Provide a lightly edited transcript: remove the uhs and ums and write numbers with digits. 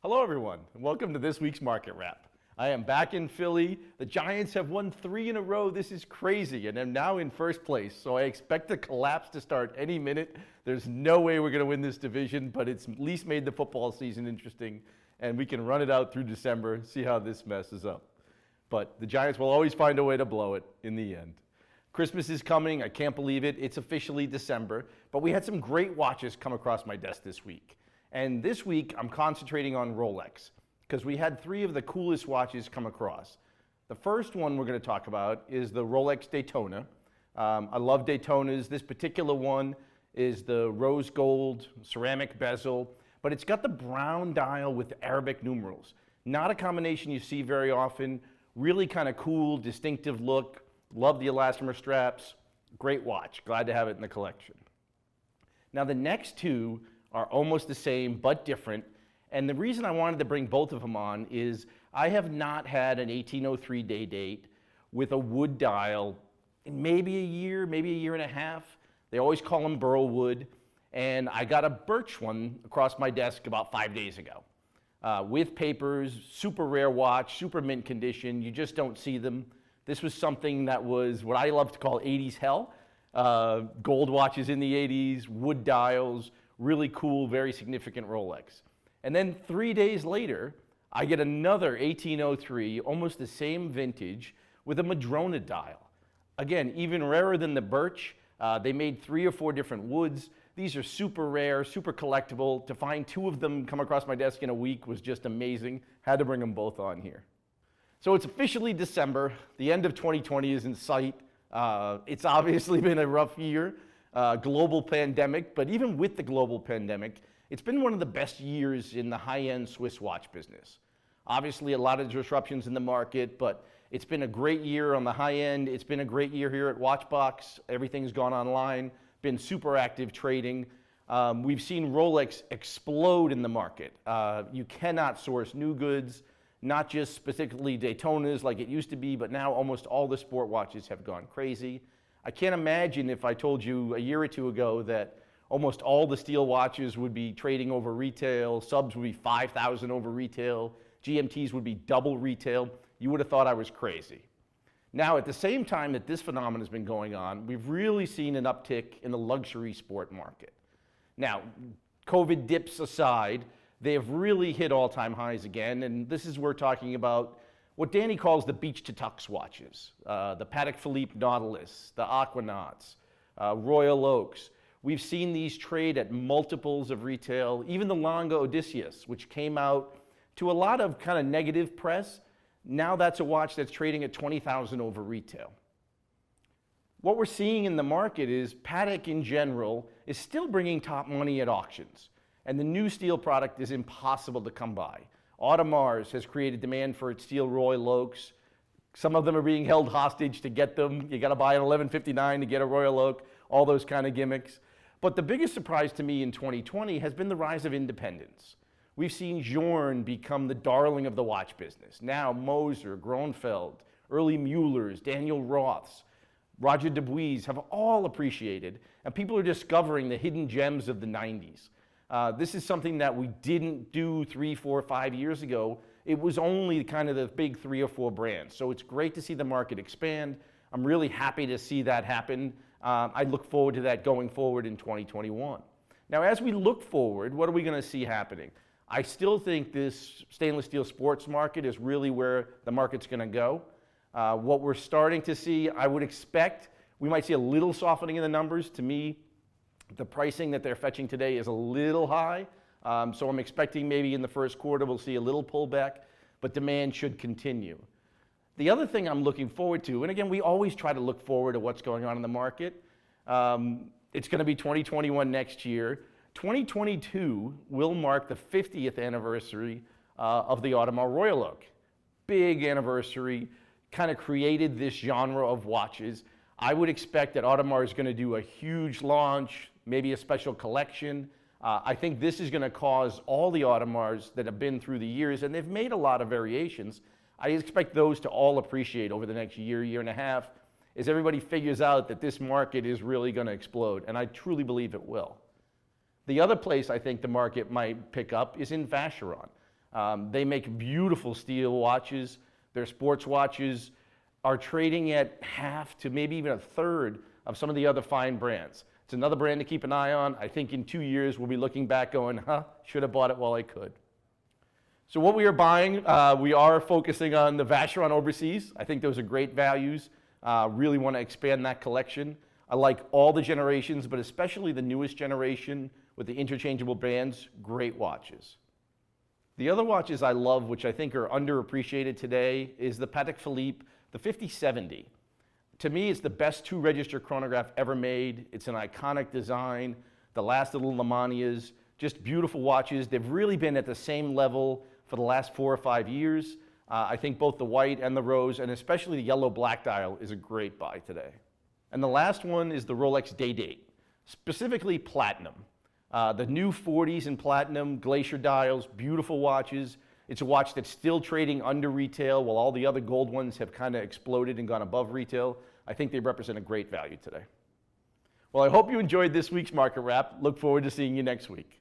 Hello everyone, and welcome to this week's Market Wrap. I am back in Philly. The Giants have won 3 in a row. This is crazy, and I'm now in first place, so I expect the collapse to start any minute. There's no way we're gonna win this division, but it's at least made the football season interesting, and we can run it out through December, see how this messes up. But the Giants will always find a way to blow it in the end. Christmas is coming, I can't believe it. It's officially December, but we had some great watches come across my desk this week. And this week, I'm concentrating on Rolex, because we had 3 of the coolest watches come across. The first one we're going to talk about is the Rolex Daytona. I love Daytonas. This particular one is the rose gold ceramic bezel, but it's got the brown dial with Arabic numerals. Not a combination you see very often. Really kind of cool, distinctive look. Love the elastomer straps. Great watch. Glad to have it in the collection. Now the next 2 are almost the same but different. And the reason I wanted to bring both of them on is I have not had an 1803 day date with a wood dial in maybe a year and a half. They always call them burl wood. And I got a birch one across my desk about 5 days ago. With papers, super rare watch, super mint condition. You just don't see them. This was something that was what I love to call 80s hell. Gold watches in the 80s, wood dials, really cool, very significant Rolex. And then 3 days later, I get another 1803, almost the same vintage, with a Madrona dial. Again, even rarer than the birch. They made 3 or 4 different woods. These are super rare, super collectible. To find 2 of them come across my desk in a week was just amazing. Had to bring them both on here. So it's officially December. The end of 2020 is in sight. It's obviously been a rough year. Global pandemic, but even with the global pandemic, it's been one of the best years in the high-end Swiss watch business. Obviously, a lot of disruptions in the market, but it's been a great year on the high end. It's been a great year here at WatchBox. Everything's gone online, been super active trading. We've seen Rolex explode in the market. You cannot source new goods, not just specifically Daytonas like it used to be, but now almost all the sport watches have gone crazy. I can't imagine if I told you a year or 2 ago that almost all the steel watches would be trading over retail, subs would be 5,000 over retail, GMTs would be double retail. You would have thought I was crazy. Now, at the same time that this phenomenon has been going on, we've really seen an uptick in the luxury sport market. Now, COVID dips aside, they have really hit all-time highs again, and this is we're talking about what Danny calls the beach to tux watches, the Patek Philippe Nautilus, the Aquanauts, Royal Oaks. We've seen these trade at multiples of retail, even the Lange Odysseus, which came out to a lot of kind of negative press. Now that's a watch that's trading at 20,000 over retail. What we're seeing in the market is Patek in general is still bringing top money at auctions, and the new steel product is impossible to come by. Audemars has created demand for its steel Royal Oaks. Some of them are being held hostage to get them. You gotta buy an 1159 to get a Royal Oak, all those kind of gimmicks. But the biggest surprise to me in 2020 has been the rise of independence. We've seen Journe become the darling of the watch business. Now Moser, Gronefeld, early Muellers, Daniel Roths, Roger Dubuis have all appreciated, and people are discovering the hidden gems of the 90s. This is something that we didn't do 3, 4, 5 years ago. It was only kind of the big 3 or 4 brands. So it's great to see the market expand. I'm really happy to see that happen. I look forward to that going forward in 2021. Now, as we look forward, what are we going to see happening? I still think this stainless steel sports market is really where the market's going to go. What we're starting to see, I would expect we might see a little softening in the numbers. To me, the pricing that they're fetching today is a little high, so I'm expecting maybe in the first quarter we'll see a little pullback, but demand should continue. The other thing I'm looking forward to, and again, we always try to look forward to what's going on in the market. It's going to be 2021 next year. 2022 will mark the 50th anniversary of the Audemars Royal Oak. Big anniversary, kind of created this genre of watches. I would expect that Audemars is going to do a huge launch, maybe a special collection. I think this is going to cause all the Audemars that have been through the years, and they've made a lot of variations. I expect those to all appreciate over the next year, year and a half, as everybody figures out that this market is really going to explode, and I truly believe it will. The other place I think the market might pick up is in Vacheron. They make beautiful steel watches. Their sports watches are trading at half to maybe even a third of some of the other fine brands. It's another brand to keep an eye on. I think in 2 years we'll be looking back going, should have bought it while I could. So what we are buying, we are focusing on the Vacheron Overseas. I think those are great values. Really want to expand that collection. I like all the generations, but especially the newest generation with the interchangeable bands, great watches. The other watches I love, which I think are underappreciated today, is the Patek Philippe, the 5070. To me, it's the best two-register chronograph ever made. It's an iconic design. The last of the Lemanias, just beautiful watches. They've really been at the same level for the last 4 or 5 years. I think both the white and the rose, and especially the yellow black dial, is a great buy today. And the last one is the Rolex Day-Date, specifically platinum. The new 40s in platinum, glacier dials, beautiful watches. It's a watch that's still trading under retail while all the other gold ones have kind of exploded and gone above retail. I think they represent a great value today. Well, I hope you enjoyed this week's Market Wrap. Look forward to seeing you next week.